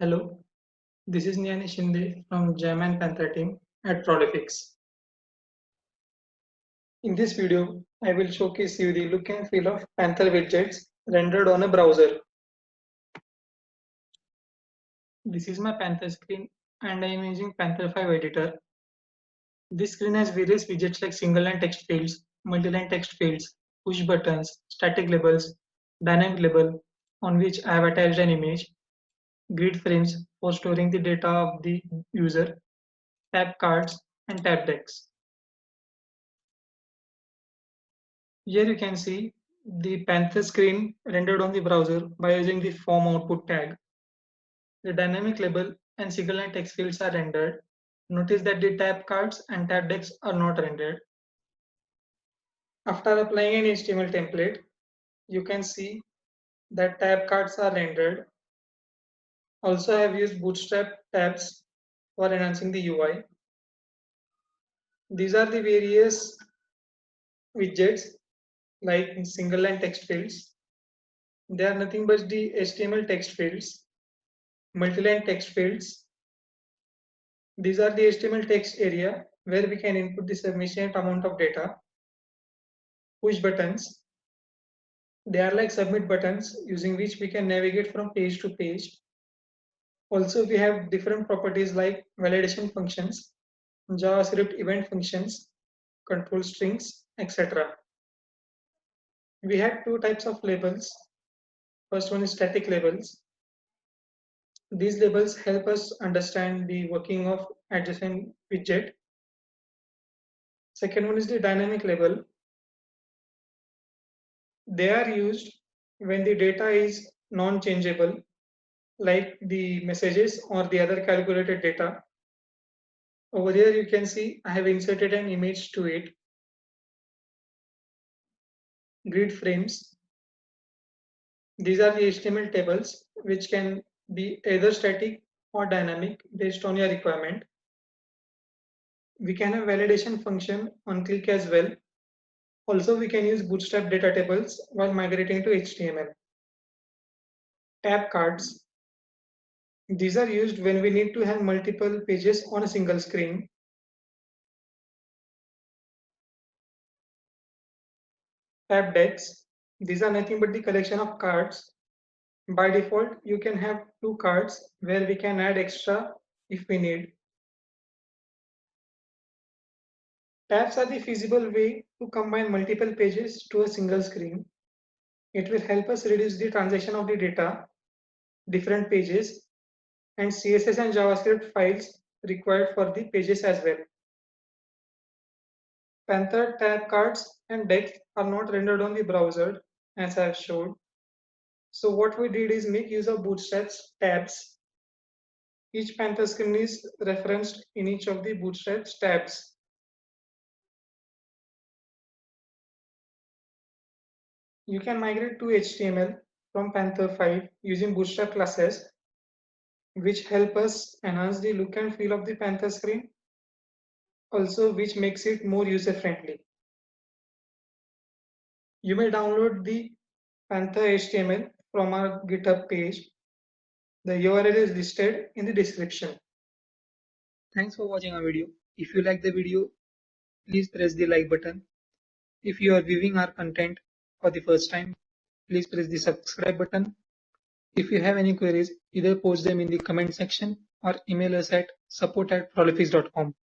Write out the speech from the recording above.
Hello, this is Nyani Shinde from Gem and Panther team at Prolifix. In this video, I will showcase you the look and feel of Panther widgets rendered on a browser. This is my Panther screen and I am using Panther 5 editor. This screen has various widgets like single line text fields, multi-line text fields, push buttons, static labels, dynamic label on which I have attached an image, grid frames for storing the data of the user, tab cards, and tab decks. Here you can see the Panther screen rendered on the browser by using the form output tag. The dynamic label and single line text fields are rendered. Notice that the tab cards and tab decks are not rendered. After applying an HTML template, you can see that tab cards are rendered. Also, I have used Bootstrap tabs for enhancing the UI. These are the various widgets like single line text fields. They are nothing but the HTML text fields, multi-line text fields. These are the HTML text area where we can input the sufficient amount of data. Push buttons. They are like submit buttons using which we can navigate from page to page. Also, we have different properties like validation functions, JavaScript event functions, control strings, etc. We have two types of labels. First one is static labels. These labels help us understand the working of adjacent widget. Second one is the dynamic label. They are used when the data is non-changeable, like the messages or the other calculated data. Over here, you can see I have inserted an image to it. Grid frames. These are the HTML tables, which can be either static or dynamic based on your requirement. We can have validation function on click as well. Also, we can use Bootstrap data tables while migrating to HTML. Tab cards. These are used when we need to have multiple pages on a single screen. Tab decks. These are nothing but the collection of cards. By default, you can have two cards where we can add extra if we need. Tabs are the feasible way to combine multiple pages to a single screen. It will help us reduce the transaction of the data, different pages, and CSS and JavaScript files required for the pages as well. Panther tab cards and decks are not rendered on the browser as I have showed. So what we did is make use of Bootstrap's tabs. Each Panther screen is referenced in each of the Bootstrap's tabs. You can migrate to HTML from Panther 5 using Bootstrap classes, which help us enhance the look and feel of the Panther screen, also which makes it more user-friendly. You may download the Panther HTML from our GitHub page. The URL is listed in the description. Thanks for watching our video. If you like the video, please press the like button. If you are viewing our content for the first time, please press the subscribe button. If you have any queries, either post them in the comment section or email us at support@prolifix.com.